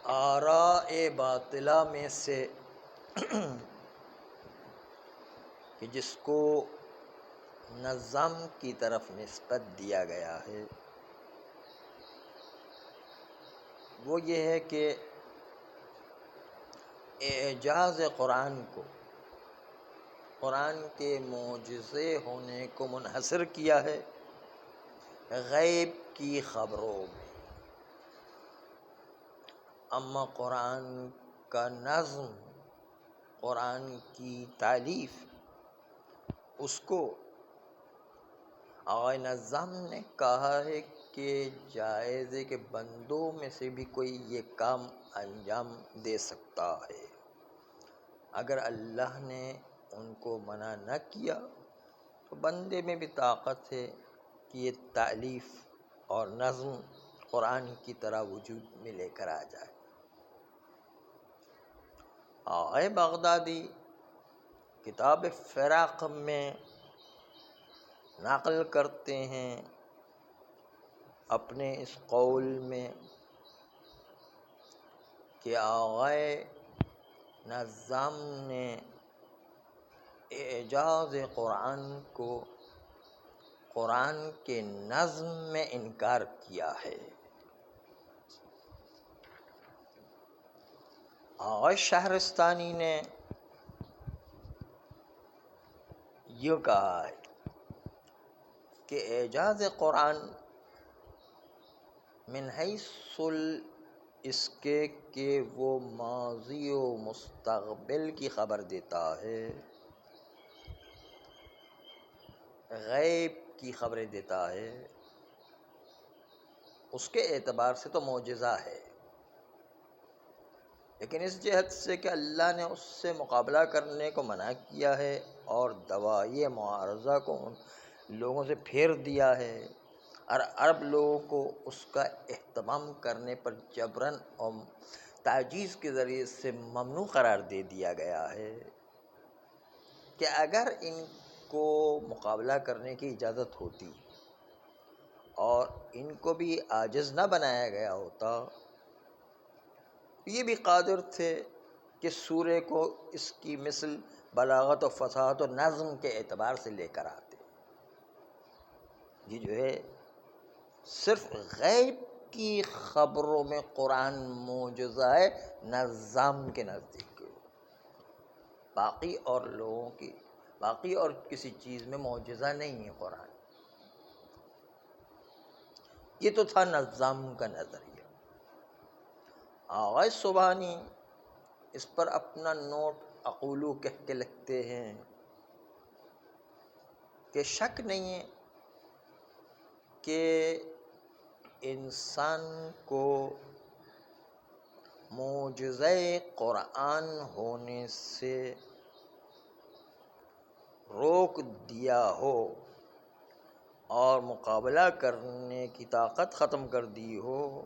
آراء باطلہ میں سے کہ جس کو نظم کی طرف نسبت دیا گیا ہے وہ یہ ہے کہ اعجاز قرآن کو، قرآن کے معجزے ہونے کو منحصر کیا ہے غیب کی خبروں میں، اما قرآن کا نظم، قرآن کی تالیف، اس کو آقائے نظام نے کہا ہے کہ جائز ہے کہ بندوں میں سے بھی کوئی یہ کام انجام دے سکتا ہے، اگر اللہ نے ان کو منع نہ کیا تو بندے میں بھی طاقت ہے کہ یہ تالیف اور نظم قرآن کی طرح وجود میں لے کر آ جائے۔ آقائے بغدادی کتاب فراق میں نقل کرتے ہیں اپنے اس قول میں کہ آقائے نظام نے اعجاز قرآن کو قرآن کے نظم میں انکار کیا ہے۔ آقائے شہرستانی نے یہ کہا ہے کہ اعجاز قرآن من حیث اس کے کہ وہ ماضی و مستقبل کی خبر دیتا ہے، غیب کی خبریں دیتا ہے، اس کے اعتبار سے تو معجزہ ہے، لیکن اس جہت سے کہ اللہ نے اس سے مقابلہ کرنے کو منع کیا ہے اور دواعی معارضہ کو ان لوگوں سے پھیر دیا ہے اور عرب لوگوں کو اس کا اہتمام کرنے پر جبراً اور تعجیز کے ذریعے سے ممنوع قرار دے دیا گیا ہے، کہ اگر ان کو مقابلہ کرنے کی اجازت ہوتی اور ان کو بھی عاجز نہ بنایا گیا ہوتا، یہ بھی قادر تھے کہ سورے کو اس کی مثل بلاغت و فصاحت و نظم کے اعتبار سے لے کر آتے۔ یہ جو ہے صرف غیب کی خبروں میں قرآن معجزہ ہے نظام کے نزدیک، باقی اور کسی چیز میں معجزہ نہیں ہے قرآن۔ یہ تو تھا نظام کا نظریہ۔ آغاز سبحانی اس پر اپنا نوٹ اقولو کہہ کے لکھتے ہیں کہ شک نہیں ہے کہ انسان کو معجزہ قرآن ہونے سے روک دیا ہو اور مقابلہ کرنے کی طاقت ختم کر دی ہو،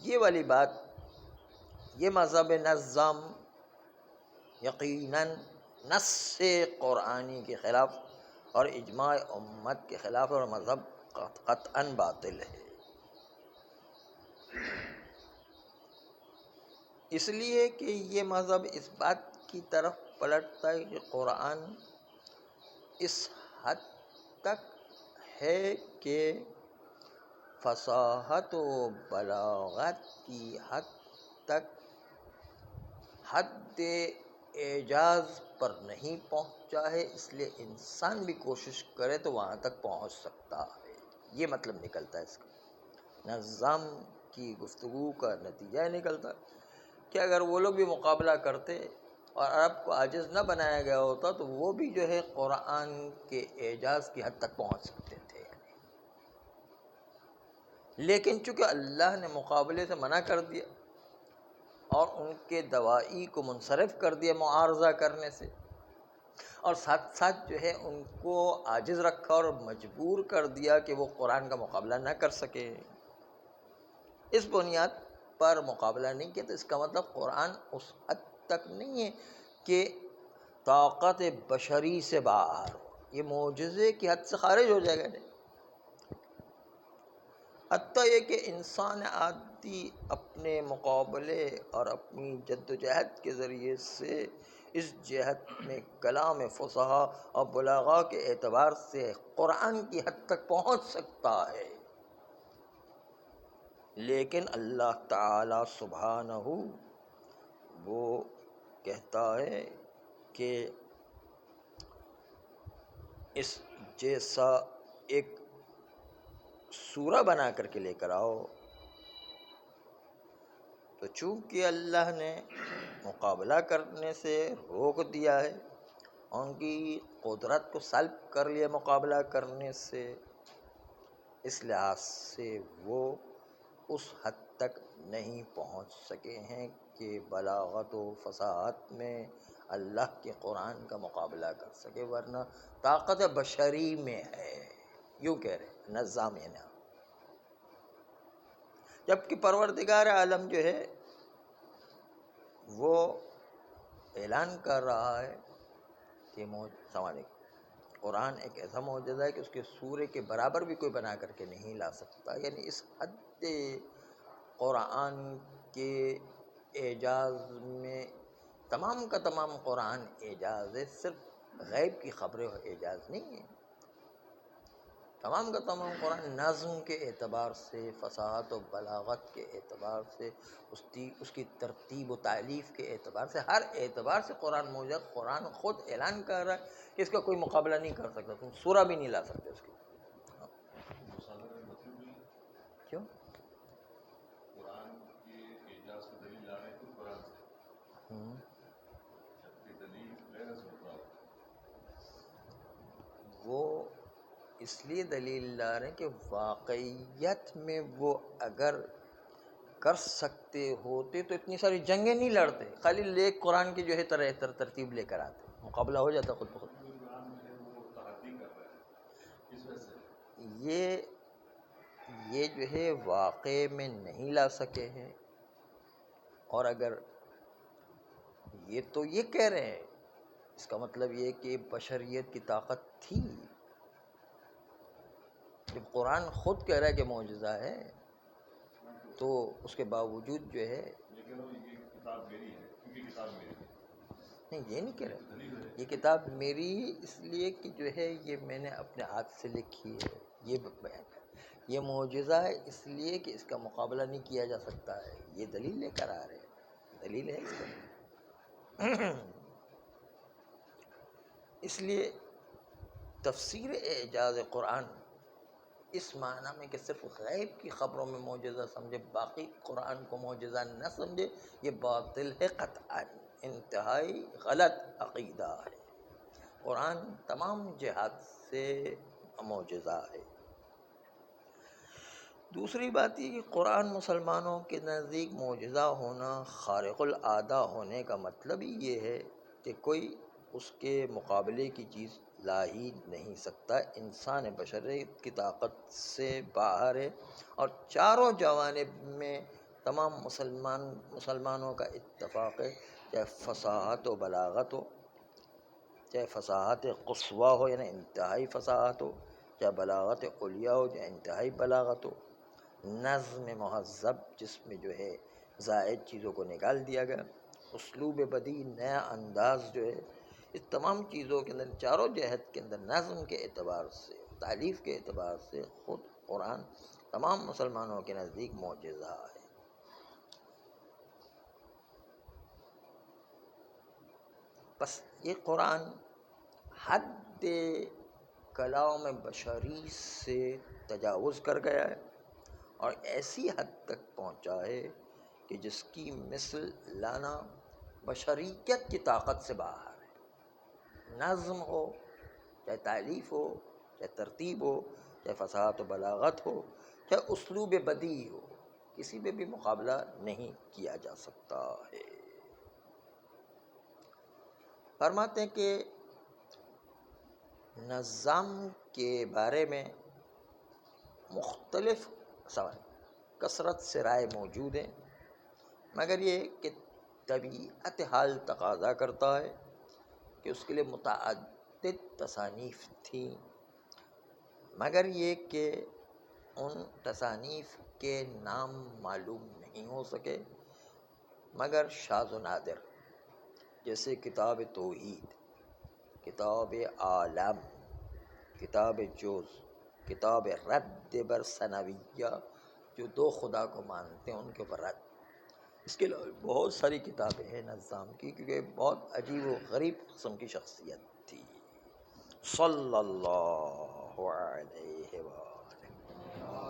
یہ والی بات، یہ مذہب نظام یقیناً نص قرآنی کے خلاف اور اجماع امت کے خلاف اور مذہب قطعاً باطل ہے، اس لیے کہ یہ مذہب اس بات کی طرف پلٹتا ہے کہ قرآن اس حد تک ہے کہ فصاحت و بلاغت کی حد تک حد اعجاز پر نہیں پہنچا ہے، اس لیے انسان بھی کوشش کرے تو وہاں تک پہنچ سکتا ہے۔ یہ مطلب نکلتا ہے اس کا، نظام کی گفتگو کا نتیجہ نکلتا کہ اگر وہ لوگ بھی مقابلہ کرتے اور عرب کو عاجز نہ بنایا گیا ہوتا تو وہ بھی جو ہے قرآن کے اعجاز کی حد تک پہنچ سکتے تھے، لیکن چونکہ اللہ نے مقابلے سے منع کر دیا اور ان کے دواعی کو منصرف کر دیا معارضہ کرنے سے، اور ساتھ ساتھ جو ہے ان کو عاجز رکھا اور مجبور کر دیا کہ وہ قرآن کا مقابلہ نہ کر سکے، اس بنیاد پر مقابلہ نہیں کیا، تو اس کا مطلب قرآن اس حد تک نہیں ہے کہ طاقت بشری سے باہر ہو، یہ معجزے کی حد سے خارج ہو جائے گا۔ نہیں، حتیٰ یہ کہ انسان عادی اپنے مقابلے اور اپنی جد و جہد کے ذریعے سے اس جہت میں کلام فصحا اور بلاغا کے اعتبار سے قرآن کی حد تک پہنچ سکتا ہے، لیکن اللہ تعالی سبحانہ وہ کہتا ہے کہ اس جیسا ایک سورہ بنا کر کے لے کر آؤ۔ تو چونکہ اللہ نے مقابلہ کرنے سے روک دیا ہے، ان کی قدرت کو سلب کر لیا مقابلہ کرنے سے، اس لحاظ سے وہ اس حد تک نہیں پہنچ سکے ہیں کہ بلاغت و فصاحت میں اللہ کے قرآن کا مقابلہ کر سکے، ورنہ طاقت بشری میں ہے، یوں کہہ رہے نظام نا، جبکہ پروردگار عالم جو ہے وہ اعلان کر رہا ہے کہ قرآن ایک ایسا معجزہ ہے کہ اس کے سورے کے برابر بھی کوئی بنا کر کے نہیں لا سکتا، یعنی اس حد قرآن کے اعجاز میں تمام کا تمام قرآن اعجاز ہے، صرف غیب کی خبریں اعجاز نہیں ہیں، تمام کا تمام قرآن نظم کے اعتبار سے، فصاحت و بلاغت کے اعتبار سے، اس کی ترتیب و تالیف کے اعتبار سے، ہر اعتبار سے قرآن معجزہ۔ قرآن خود اعلان کر رہا ہے کہ اس کا کوئی مقابلہ نہیں کر سکتا، تم سورہ بھی نہیں لا سکتے اس کی۔ کیوں؟ قرآن کے اعجاز کی دلیل لا رہے ہیں قرآن سے، جبکہ دلیل غیر سے ہوتا ہے۔ وہ اس لیے دلیل لا رہے ہیں کہ واقعیت میں وہ اگر کر سکتے ہوتے تو اتنی ساری جنگیں نہیں لڑتے، خالی لے قرآن کی جو ہے ترتیب لے کر آتے، مقابلہ ہو جاتا خود بخود۔ قرآن جو ہے وہ تحدی کر رہا ہے، اس وجہ سے یہ جو ہے واقع میں نہیں لا سکے ہیں، اور اگر یہ تو یہ کہہ رہے ہیں، اس کا مطلب یہ کہ بشریت کی طاقت تھی، جب قرآن خود کہہ رہا ہے کہ معجزہ ہے تو اس کے باوجود جو ہے لیکن یہ کتاب میری ہے، کیونکہ کتاب میری ہے۔ نہیں، یہ نہیں کہہ رہے، یہ کتاب میری اس لیے کہ جو ہے یہ میں نے اپنے ہاتھ سے لکھی ہے، یہ بیان ہے، یہ معجزہ ہے اس لیے کہ اس کا مقابلہ نہیں کیا جا سکتا ہے، یہ دلیل لے کر آ رہے ہیں، دلیل ہے اس کا۔ اس لیے تفسیر اعجاز قرآن اس معنی میں کہ صرف غیب کی خبروں میں معجزہ سمجھے، باقی قرآن کو معجزہ نہ سمجھے، یہ باطل ہے، قطعاً انتہائی غلط عقیدہ ہے۔ قرآن تمام جہات سے معجزہ ہے۔ دوسری بات یہ کہ قرآن مسلمانوں کے نزدیک معجزہ ہونا، خارق العادہ ہونے کا مطلب ہی یہ ہے کہ کوئی اس کے مقابلے کی چیز لا ہی نہیں سکتا، انسان بشریت کی طاقت سے باہر ہے، اور چاروں جوانب میں تمام مسلمانوں کا اتفاق ہے، چاہے فصاحت و بلاغت ہو، چاہے فصاحت قصویٰ ہو یعنی انتہائی فصاحت ہو، چاہے بلاغت علیٰ ہو چاہے انتہائی بلاغت ہو، نظم مہذب جس میں جو ہے زائد چیزوں کو نکال دیا گیا، اسلوب بدیع نیا انداز جو ہے، اس تمام چیزوں کے اندر، چاروں جہت کے اندر، نظم کے اعتبار سے، تالیف کے اعتبار سے خود قرآن تمام مسلمانوں کے نزدیک معجزہ ہے۔ بس یہ قرآن حد کلام بشری سے تجاوز کر گیا ہے، اور ایسی حد تک پہنچا ہے کہ جس کی مثل لانا بشریت کی طاقت سے باہر ہے۔ نظم ہو، چاہے تالیف ہو، چاہے ترتیب ہو، چاہے فصاحت و بلاغت ہو، چاہے اسلوب بدیع ہو، کسی میں بھی مقابلہ نہیں کیا جا سکتا ہے۔ فرماتے ہیں کہ نظام کے بارے میں مختلف کثرت سے رائے موجود ہیں، مگر یہ کہ طبیعت حال تقاضا کرتا ہے کہ اس کے لیے متعدد تصانیف تھیں، مگر یہ کہ ان تصانیف کے نام معلوم نہیں ہو سکے مگر شاذ و نادر، جیسے کتاب توحید، کتاب عالم، کتاب جز، کتاب رد بر ثنویہ جو دو خدا کو مانتے ہیں ان کے اوپر رد۔ اس کے علاوہ بہت ساری کتابیں ہیں نظام کی، کیونکہ بہت عجیب و غریب قسم کی شخصیت تھی۔ صلی اللہ علیہ وسلم۔